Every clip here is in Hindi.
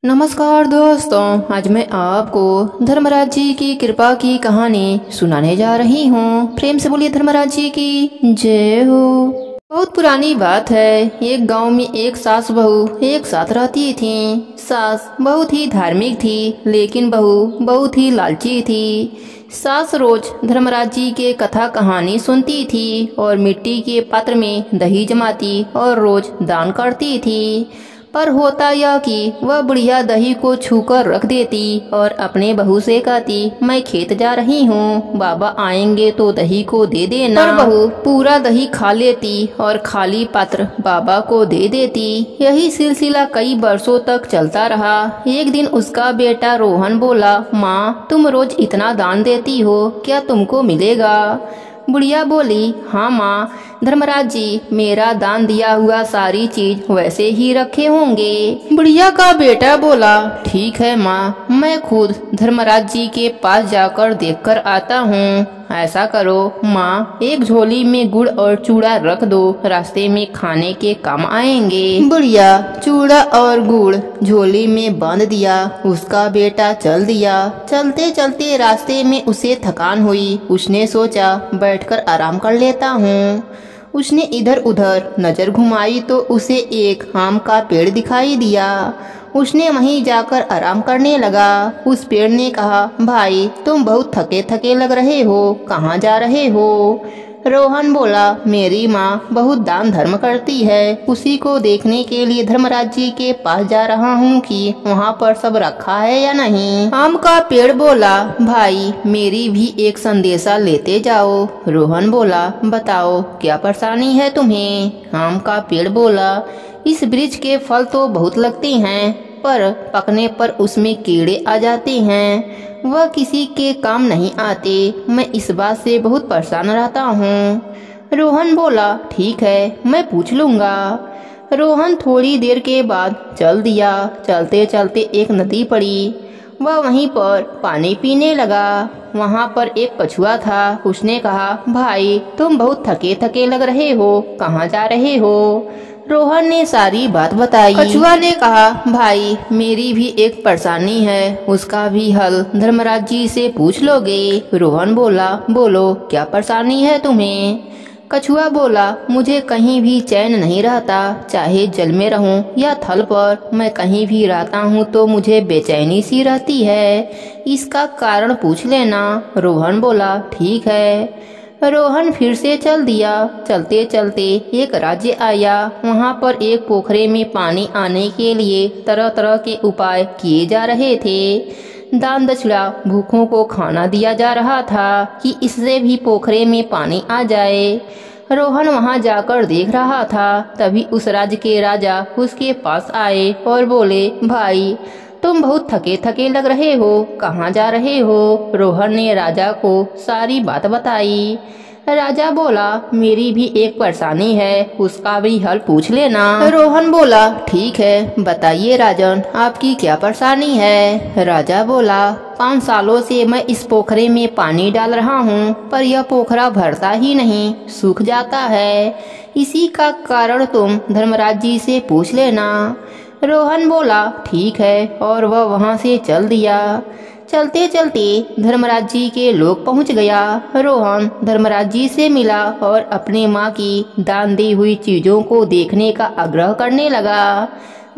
नमस्कार दोस्तों, आज मैं आपको धर्मराज जी की कृपा की कहानी सुनाने जा रही हूँ। प्रेम से बोलिए धर्मराज जी की जय हो। बहुत पुरानी बात है। एक गांव में एक सास बहू एक साथ रहती थीं। सास बहुत ही धार्मिक थी, लेकिन बहू बहुत ही लालची थी। सास रोज धर्मराज जी के कथा कहानी सुनती थी और मिट्टी के पात्र में दही जमाती और रोज दान करती थी। पर होता यह कि वह बुढ़िया दही को छूकर रख देती और अपने बहू से कहती, मैं खेत जा रही हूँ, बाबा आएंगे तो दही को दे देना। पर बहू पूरा दही खा लेती और खाली पात्र बाबा को दे देती। यही सिलसिला कई वर्षों तक चलता रहा। एक दिन उसका बेटा रोहन बोला, माँ तुम रोज इतना दान देती हो, क्या तुमको मिलेगा? बुढ़िया बोली, हाँ माँ, धर्मराज जी मेरा दान दिया हुआ सारी चीज वैसे ही रखे होंगे। बुढ़िया का बेटा बोला, ठीक है माँ, मैं खुद धर्मराज जी के पास जाकर देखकर आता हूँ। ऐसा करो माँ, एक झोली में गुड़ और चूड़ा रख दो, रास्ते में खाने के काम आएंगे। बुढ़िया चूड़ा और गुड़ झोली में बांध दिया। उसका बेटा चल दिया। चलते चलते रास्ते में उसे थकान हुई। उसने सोचा बैठकर आराम कर लेता हूँ। उसने इधर उधर नजर घुमाई तो उसे एक आम का पेड़ दिखाई दिया। उसने वहीं जाकर आराम करने लगा। उस पेड़ ने कहा, भाई तुम बहुत थके थके लग रहे हो, कहाँ जा रहे हो? रोहन बोला, मेरी माँ बहुत दान धर्म करती है, उसी को देखने के लिए धर्मराज जी के पास जा रहा हूँ कि वहाँ पर सब रखा है या नहीं। आम का पेड़ बोला, भाई मेरी भी एक संदेशा लेते जाओ। रोहन बोला, बताओ क्या परेशानी है तुम्हें? आम का पेड़ बोला, इस वृक्ष के फल तो बहुत लगते हैं, पर पकने पर उसमें कीड़े आ जाते हैं, वह किसी के काम नहीं आते। मैं इस बात से बहुत परेशान रहता हूँ। रोहन बोला, ठीक है, मैं पूछ लूँगा। रोहन थोड़ी देर के बाद चल दिया। चलते चलते एक नदी पड़ी। वह वहीं पर पानी पीने लगा। वहाँ पर एक कछुआ था। उसने कहा, भाई तुम बहुत थके थके लग रहे हो, कहाँ जा रहे हो? रोहन ने सारी बात बताई। कछुआ ने कहा, भाई मेरी भी एक परेशानी है, उसका भी हल धर्मराज जी से पूछ लोगे? रोहन बोला, बोलो क्या परेशानी है तुम्हें? कछुआ बोला, मुझे कहीं भी चैन नहीं रहता, चाहे जल में रहूं या थल पर, मैं कहीं भी रहता हूं तो मुझे बेचैनी सी रहती है, इसका कारण पूछ लेना। रोहन बोला, ठीक है। रोहन फिर से चल दिया। चलते चलते एक राज्य आया। वहाँ पर एक पोखरे में पानी आने के लिए तरह तरह के उपाय किए जा रहे थे। दान दक्षिणा भूखों को खाना दिया जा रहा था कि इससे भी पोखरे में पानी आ जाए। रोहन वहाँ जाकर देख रहा था। तभी उस राज्य के राजा उसके पास आए और बोले, भाई तुम बहुत थके थके लग रहे हो, कहाँ जा रहे हो? रोहन ने राजा को सारी बात बताई। राजा बोला, मेरी भी एक परेशानी है, उसका भी हल पूछ लेना। रोहन बोला, ठीक है, बताइए राजन, आपकी क्या परेशानी है? राजा बोला, 5 सालों से मैं इस पोखरे में पानी डाल रहा हूँ, पर यह पोखरा भरता ही नहीं, सूख जाता है। इसी का कारण तुम धर्मराज जी से पूछ लेना। रोहन बोला, ठीक है, और वह वहाँ से चल दिया। चलते चलते धर्मराज जी के लोग पहुँच गया। रोहन धर्मराज जी से मिला और अपनी माँ की दान दी हुई चीजों को देखने का आग्रह करने लगा।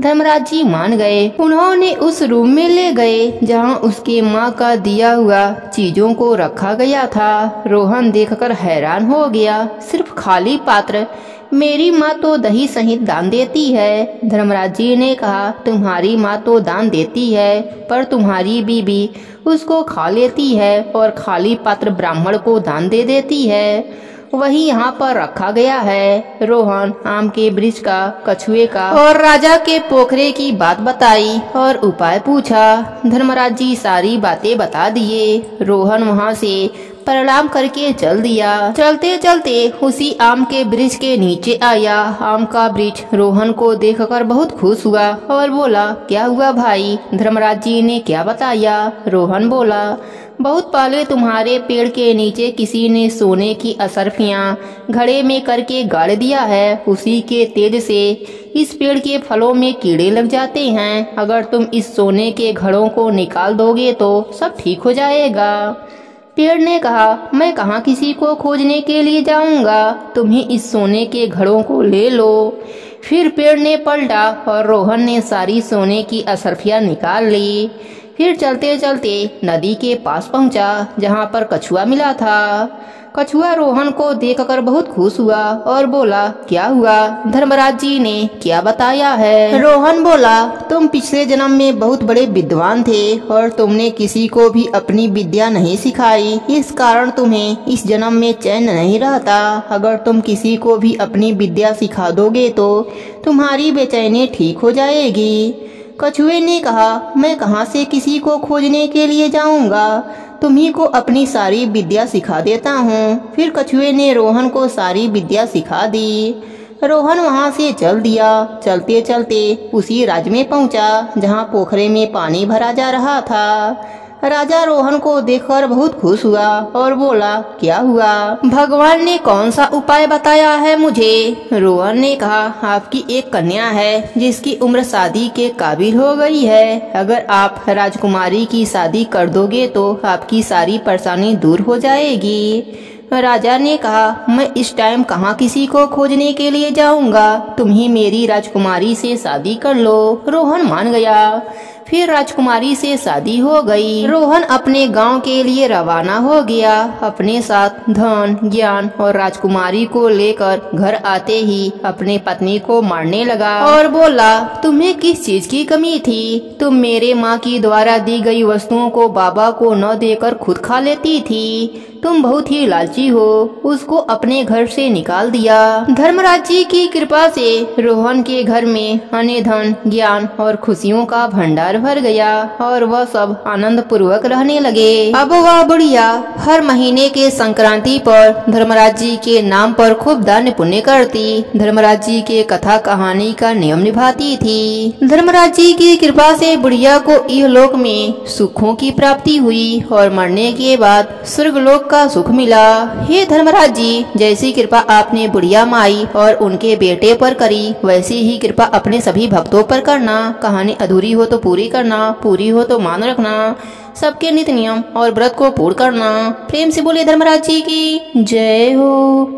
धर्मराज जी मान गए। उन्होंने उस रूम में ले गए जहाँ उसके माँ का दिया हुआ चीजों को रखा गया था। रोहन देखकर हैरान हो गया, सिर्फ खाली पात्र। मेरी माँ तो दही सहित दान देती है। धर्मराज जी ने कहा, तुम्हारी माँ तो दान देती है, पर तुम्हारी बीबी उसको खा लेती है और खाली पात्र ब्राह्मण को दान दे देती है, वही यहाँ पर रखा गया है। रोहन आम के वृक्ष का, कछुए का और राजा के पोखरे की बात बताई और उपाय पूछा। धर्मराज जी सारी बातें बता दिए। रोहन वहाँ से प्रणाम करके चल दिया। चलते चलते उसी आम के वृक्ष के नीचे आया। आम का वृक्ष रोहन को देखकर बहुत खुश हुआ और बोला, क्या हुआ भाई, धर्मराज जी ने क्या बताया? रोहन बोला, बहुत पहले तुम्हारे पेड़ के नीचे किसी ने सोने की असरफियां घड़े में करके गाड़ दिया है। उसी के तेज से इस पेड़ के फलों में कीड़े लग जाते हैं। अगर तुम इस सोने के घड़ों को निकाल दोगे तो सब ठीक हो जाएगा। पेड़ ने कहा, मैं कहाँ किसी को खोजने के लिए जाऊंगा, तुम ही इस सोने के घड़ों को ले लो। फिर पेड़ ने पलटा और रोहन ने सारी सोने की असरफियां निकाल ली। फिर चलते चलते नदी के पास पहुंचा जहां पर कछुआ मिला था। कछुआ रोहन को देखकर बहुत खुश हुआ और बोला, क्या हुआ, धर्मराज जी ने क्या बताया है? रोहन बोला, तुम पिछले जन्म में बहुत बड़े विद्वान थे और तुमने किसी को भी अपनी विद्या नहीं सिखाई। इस कारण तुम्हें इस जन्म में चैन नहीं रहता। अगर तुम किसी को भी अपनी विद्या सिखा दोगे तो तुम्हारी बेचैनी ठीक हो जाएगी। कछुए ने कहा, मैं कहाँ से किसी को खोजने के लिए जाऊंगा, तुम्ही को अपनी सारी विद्या सिखा देता हूँ। फिर कछुए ने रोहन को सारी विद्या सिखा दी। रोहन वहाँ से चल दिया। चलते चलते उसी राज्य में पहुँचा जहाँ पोखरे में पानी भरा जा रहा था। राजा रोहन को देखकर बहुत खुश हुआ और बोला, क्या हुआ, भगवान ने कौन सा उपाय बताया है मुझे? रोहन ने कहा, आपकी एक कन्या है जिसकी उम्र शादी के काबिल हो गई है। अगर आप राजकुमारी की शादी कर दोगे तो आपकी सारी परेशानी दूर हो जाएगी। राजा ने कहा, मैं इस टाइम कहाँ किसी को खोजने के लिए जाऊंगा, तुम ही मेरी राजकुमारी से शादी कर लो। रोहन मान गया। फिर राजकुमारी से शादी हो गई। रोहन अपने गांव के लिए रवाना हो गया। अपने साथ धन, ज्ञान और राजकुमारी को लेकर घर आते ही अपने पत्नी को मारने लगा और बोला, तुम्हें किस चीज की कमी थी? तुम मेरे माँ की द्वारा दी गई वस्तुओं को बाबा को न देकर खुद खा लेती थी। तुम बहुत ही लालची हो। उसको अपने घर से निकाल दिया। धर्मराज जी की कृपा से रोहन के घर में अन्य धन, ज्ञान और खुशियों का भंडार भर गया और वह सब आनंद पूर्वक रहने लगे। अब वह बुढ़िया हर महीने के संक्रांति पर धर्मराज जी के नाम पर खूब दान पुण्य करती, धर्मराज जी के कथा कहानी का नियम निभाती थी। धर्मराज जी की कृपा से बुढ़िया को इहलोक में सुखों की प्राप्ति हुई और मरने के बाद स्वर्गलोक का सुख मिला। हे धर्मराज जी, जैसी कृपा आपने बुढ़िया माई और उनके बेटे पर करी, वैसी ही कृपा अपने सभी भक्तों पर करना। कहानी अधूरी हो तो पूरी करना, पूरी हो तो मान रखना, सबके नित्य नियम और व्रत को पूर्ण करना। प्रेम से बोले धर्मराज जी की जय हो।